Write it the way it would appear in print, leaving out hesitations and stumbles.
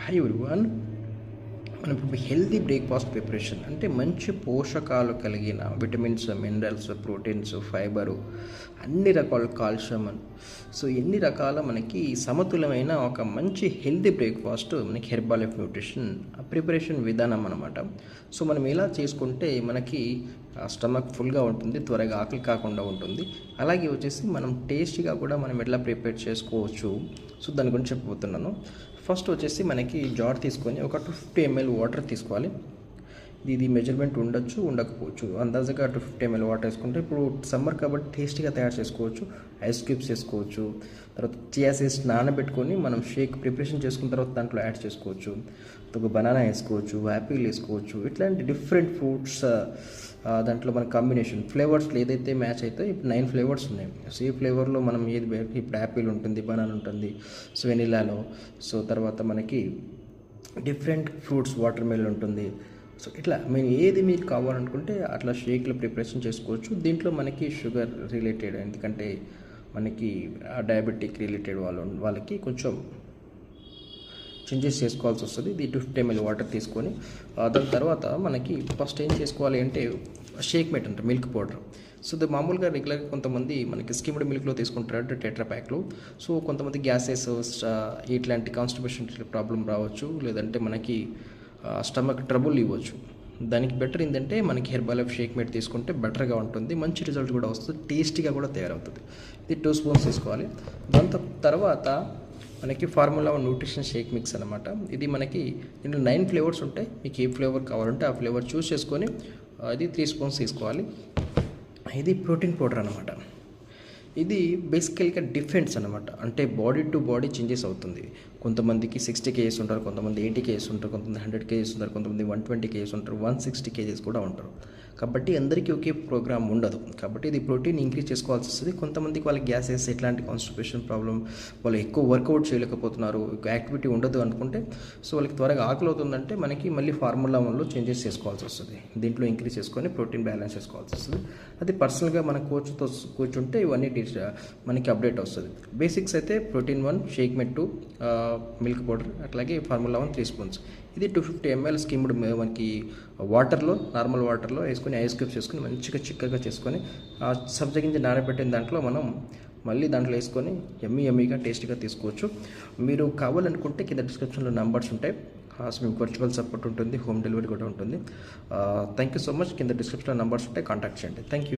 Hi everyone. మనం ఇప్పుడు healthy breakfast preparation అంటే మంచి పోషకాలు కలిగిన విటమిన్స్, మినరల్స్, ప్రోటీన్స్, ఫైబరు, అన్ని రకాల కాల్షియం, సో ఎన్ని రకాల మనకి సమతులమైన ఒక మంచి హెల్తీ బ్రేక్ఫాస్ట్ మనకి హెర్బాలైఫ్ న్యూట్రిషన్ ప్రిపరేషన్ విధానం అనమాట. సో మనం ఎలా చేసుకుంటే మనకి స్టమక్ ఫుల్గా ఉంటుంది, త్వరగా ఆకలి కాకుండా ఉంటుంది. అలాగే వచ్చేసి మనం టేస్టీగా కూడా మనం ఎట్లా ప్రిపేర్ చేసుకోవచ్చు, సో దాని గురించి చెప్పబోతున్నాను. ఫస్ట్ వచ్చేసి మనకి జార్ తీసుకొని ఒక 250 ml వాటర్ తీసుకోవాలి. ఇది మెజర్మెంట్ ఉండొచ్చు, ఉండకపోవచ్చు. అందాజగా 250 ml వాటర్ వేసుకుంటే ఇప్పుడు సమ్మర్ కాబట్టి టేస్టీగా తయారు చేసుకోవచ్చు. ఐస్ క్యూబ్స్ వేసుకోవచ్చు. తర్వాత చియా సీడ్స్ నానబెట్టుకొని మనం షేక్ ప్రిపరేషన్ చేసుకున్న తర్వాత దాంట్లో యాడ్ చేసుకోవచ్చు. ఒక బనానా వేసుకోవచ్చు, యాపిల్ వేసుకోవచ్చు. ఇట్లాంటి డిఫరెంట్ ఫ్రూట్స్ దాంట్లో మన కాంబినేషన్ ఫ్లేవర్స్లో ఏదైతే మ్యాచ్ అయితే ఇప్పుడు 9 ఫ్లేవర్స్ ఉన్నాయి. సో ఈ ఫ్లేవర్లో మనం ఏది ఇప్పుడు యాపిల్ ఉంటుంది, బనానా ఉంటుంది, సో వెనిలాలో, సో తర్వాత మనకి డిఫరెంట్ ఫ్రూట్స్ వాటర్ మెలన్ ఉంటుంది. సో ఇట్లా మీరు ఏది మీకు కావాలనుకుంటే అట్లా షేక్లో ప్రిపరేషన్ చేసుకోవచ్చు. దీంట్లో మనకి షుగర్ రిలేటెడ్, ఎందుకంటే మనకి డయాబెటిక్ రిలేటెడ్ వాళ్ళకి కొంచెం చేంజెస్ చేసుకోవాల్సి వస్తుంది. ఇది 250 ml వాటర్ తీసుకొని దాని తర్వాత మనకి ఫస్ట్ ఏం చేసుకోవాలి అంటే షేక్ మేట్ అంటే మిల్క్ పౌడర్. సో ఇది మామూలుగా రెగ్యులర్గా కొంతమంది మనకి స్కిమ్డ్ మిల్క్లో తీసుకుంటారు టెట్రా ప్యాక్లో. సో కొంతమంది గ్యాసెస్ ఇట్లాంటి కాన్స్టిపేషన్ ప్రాబ్లం రావచ్చు, లేదంటే మనకి స్టమక్ ట్రబుల్ ఇవ్వచ్చు. దానికి బెటర్ ఏంటంటే మనకి హెర్బాలైఫ్ షేక్ మేట్ తీసుకుంటే బెటర్గా ఉంటుంది, మంచి రిజల్ట్ కూడా వస్తుంది, టేస్టీగా కూడా తయారవుతుంది. ఇది 2 స్పూన్స్ తీసుకోవాలి. దాంతో తర్వాత మనకి ఫార్ములా న్యూట్రిషన్ షేక్ మిక్స్ అనమాట. ఇది మనకి దీంట్లో 9 ఫ్లేవర్స్ ఉంటాయి. మీకు ఏ ఫ్లేవర్ కావాలంటే ఆ ఫ్లేవర్ చూస్ చేసుకొని ఇది 3 స్పూన్స్ తీసుకోవాలి. ఇది ప్రోటీన్ పౌడర్ అనమాట. ఇది బేసికల్గా డిఫెన్స్ అనమాట, అంటే బాడీ టు బాడీ చేంజెస్ అవుతుంది. కొంతమందికి 60 kgs ఉంటారు, కొంతమంది 80 kgs ఉంటారు, కొంతమంది 100 kgs ఉంటారు, కొంతమంది 120 kgs ఉంటారు, 160 kgs కూడా ఉంటారు. కాబట్టి అందరికీ ఒకే ప్రోగ్రామ్ ఉండదు. కాబట్టి ఇది ప్రోటీన్ ఇంక్రీజ్ చేసుకోవాల్సి వస్తుంది. కొంతమందికి వాళ్ళకి గ్యాసెస్ ఇట్లాంటి కాన్స్టిపేషన్ ప్రాబ్లం, వాళ్ళు ఎక్కువ వర్కౌట్ చేయలేకపోతున్నారు, యాక్టివిటీ ఉండదు అనుకుంటే, సో వాళ్ళకి త్వరగా ఆకలి అవుతుందంటే మనకి మళ్ళీ ఫార్ములా 1లో చేంజెస్ చేసుకోవాల్సి వస్తుంది. దీంట్లో ఇంక్రీజ్ చేసుకొని ప్రోటీన్ బ్యాలెన్స్ చేసుకోవాల్సి వస్తుంది. అది పర్సనల్గా మన కోచ్తో కూర్చుంటే ఇవన్నీ మనకి అప్డేట్ వస్తుంది. బేసిక్స్ అయితే ప్రోటీన్ 1, షేక్ మెట్ 2, మిల్క్ పౌడర్, అట్లాగే ఫార్ములా 1 3 స్పూన్స్. ఇది 250 ml స్కిమ్డ్ మనకి వాటర్లో, నార్మల్ వాటర్లో వేసుకొని ఐస్ క్యూబ్స్ వేసుకొని మంచిగా చిక్కగా చేసుకొని సబ్జా గింజ నానబెట్టిన దాంట్లో మనం మళ్ళీ దాంట్లో వేసుకొని ఎమ్మీగా టేస్టీగా తీసుకోవచ్చు. మీరు కావాలనుకుంటే కింద డిస్క్రిప్షన్లో నెంబర్స్ ఉంటాయి. సో మీకు వర్చువల్ సపోర్ట్ ఉంటుంది, హోమ్ డెలివరీ కూడా ఉంటుంది. Thank you so much. కింద డిస్క్రిప్షన్లో నెంబర్స్ ఉంటాయి, కాంటాక్ట్ చేయండి. Thank you.